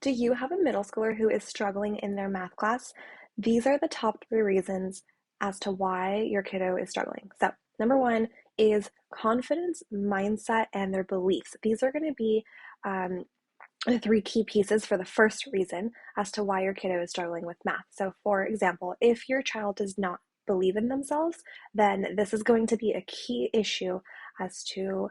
Do you have a middle schooler who is struggling in their math class? These are the top three reasons as to why your kiddo is struggling. So, number one is confidence, mindset, and their beliefs. These are going to be the three key pieces for the first reason as to why your kiddo is struggling with math. So, for example, if your child does not believe in themselves, then this is going to be a key issue as to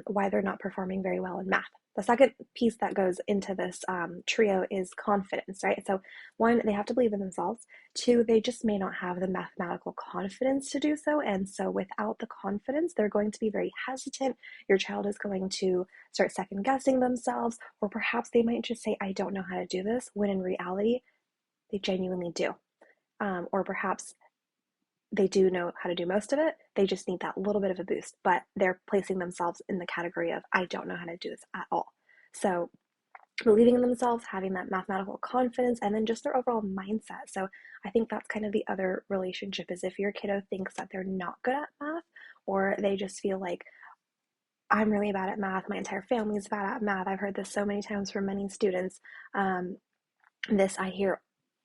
why they're not performing very well in math. The second piece that goes into this trio is confidence, right? So, one, they have to believe in themselves. Two, they just may not have the mathematical confidence to do so. And so, without the confidence, they're going to be very hesitant. Your child is going to start second guessing themselves, or perhaps they might just say, I don't know how to do this, when in reality, they genuinely do. Or perhaps they do know how to do most of it. They just need that little bit of a boost, but they're placing themselves in the category of, I don't know how to do this at all. So, believing in themselves, having that mathematical confidence, and then just their overall mindset. So, I think that's kind of the other relationship is if your kiddo thinks that they're not good at math, or they just feel like, I'm really bad at math, my entire family is bad at math. I've heard this so many times from many students. This I hear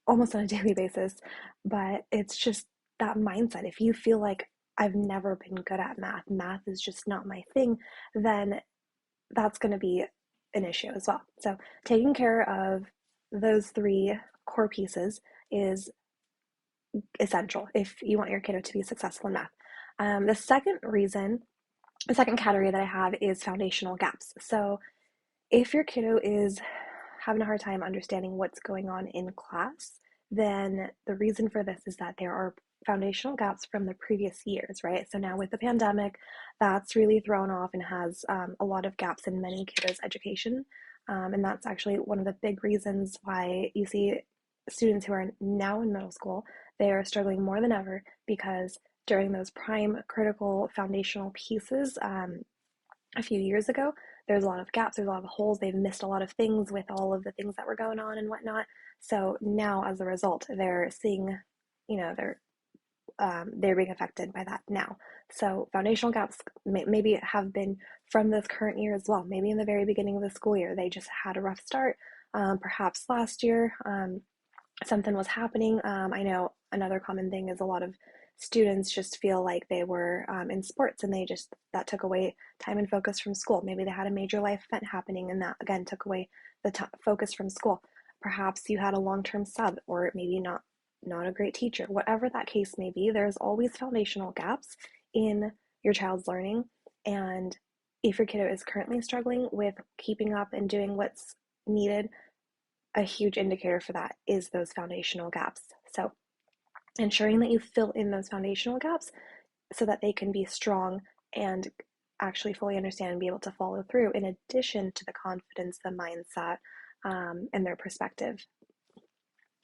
almost on a daily basis, but it's just that mindset. If you feel like I've never been good at math, math is just not my thing, then that's going to be an issue as well. So, taking care of those three core pieces is essential if you want your kiddo to be successful in math. The second category that I have is foundational gaps. So, if your kiddo is having a hard time understanding what's going on in class, then the reason for this is that there are foundational gaps from the previous years, right? So now with the pandemic, that's really thrown off and has a lot of gaps in many kiddos' education. And that's actually one of the big reasons why you see students who are now in middle school, they are struggling more than ever because during those prime critical foundational pieces, a few years ago, there's a lot of gaps, there's a lot of holes. They've missed a lot of things with all of the things that were going on and whatnot. So now, as a result, they're seeing, you know, they're being affected by that now. So foundational gaps maybe have been from this current year as well. Maybe in the very beginning of the school year, they just had a rough start. Perhaps last year, something was happening. I know another common thing is a lot of students just feel like they were in sports and that took away time and focus from school. Maybe they had a major life event happening and that again took away the focus from school. Perhaps you had a long-term sub or maybe not a great teacher. Whatever that case may be, there's always foundational gaps in your child's learning. And if your kiddo is currently struggling with keeping up and doing what's needed, a huge indicator for that is those foundational gaps. So, ensuring that you fill in those foundational gaps so that they can be strong and actually fully understand and be able to follow through, in addition to the confidence, the mindset, and their perspective,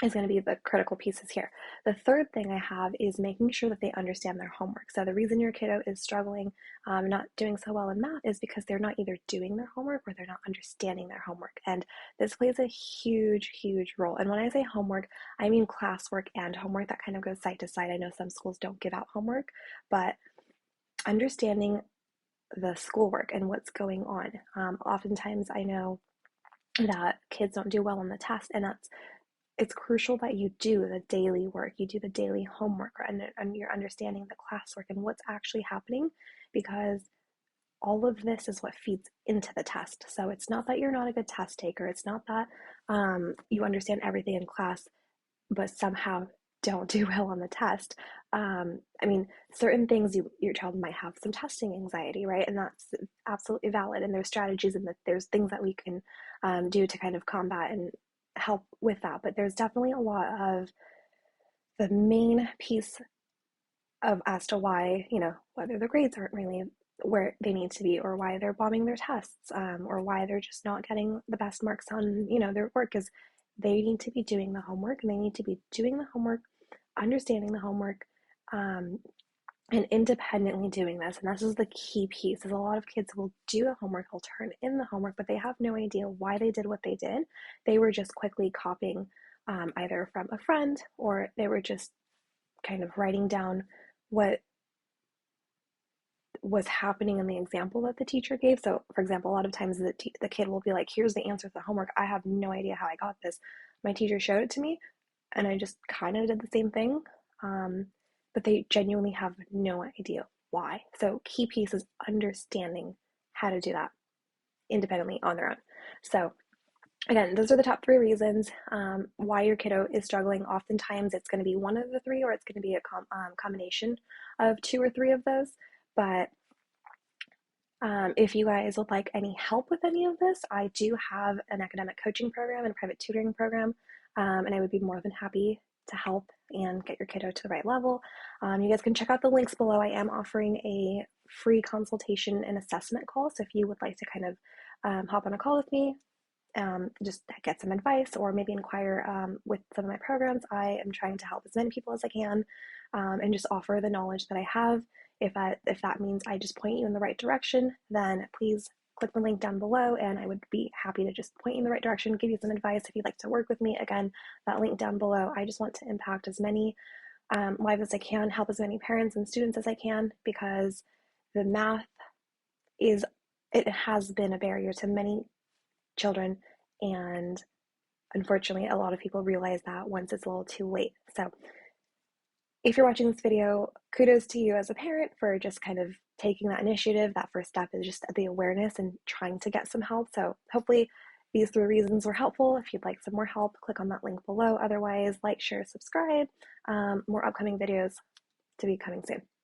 is going to be the critical pieces here. The third thing I have is making sure that they understand their homework. So the reason your kiddo is struggling, not doing so well in math, is because they're not either doing their homework or they're not understanding their homework. And this plays a huge, huge role. And when I say homework, I mean classwork and homework. That kind of goes side to side. I know some schools don't give out homework, but understanding the schoolwork and what's going on. Oftentimes I know that kids don't do well on the test, and it's crucial that you do the daily work, you do the daily homework, and you're understanding the classwork and what's actually happening, because all of this is what feeds into the test. So it's not that you're not a good test taker. It's not that you understand everything in class, but somehow don't do well on the test. I mean, certain things your child might have some testing anxiety, right? And that's absolutely valid. And there's strategies and there's things that we can do to kind of combat and help with that. But there's definitely a lot of the main piece of as to why, whether the grades aren't really where they need to be, or why they're bombing their tests, or why they're just not getting the best marks on, their work, is they need to be doing the homework, and they need to be doing the homework, understanding the homework, and independently doing this. And this is the key piece, is a lot of kids will do the homework, they'll turn in the homework, but they have no idea why they did what they did. They were just quickly copying either from a friend, or they were just kind of writing down what was happening in the example that the teacher gave. So, for example, a lot of times the kid will be like, here's the answer to the homework. I have no idea how I got this. My teacher showed it to me, and I just kind of did the same thing. Um, but they genuinely have no idea why. So, key piece is understanding how to do that independently on their own. So, again, those are the top three reasons why your kiddo is struggling. Oftentimes, it's going to be one of the three, or it's going to be a combination of two or three of those. But if you guys would like any help with any of this, I do have an academic coaching program and a private tutoring program, and I would be more than happy to help and get your kiddo to the right level. You guys can check out the links below. I am offering a free consultation and assessment call, so if you would like to kind of hop on a call with me, just get some advice or maybe inquire with some of my programs. I am trying to help as many people as I can and just offer the knowledge that I have. If that means I just point you in the right direction, then please click the link down below and I would be happy to just point you in the right direction, give you some advice if you'd like to work with me. Again, that link down below. I just want to impact as many lives as I can, help as many parents and students as I can, because the math it has been a barrier to many children, and unfortunately a lot of people realize that once it's a little too late. So if you're watching this video, kudos to you as a parent for just kind of taking that initiative. That first step is just the awareness and trying to get some help. So hopefully these three reasons were helpful. If you'd like some more help, click on that link below. Otherwise, like, share, subscribe. More upcoming videos to be coming soon.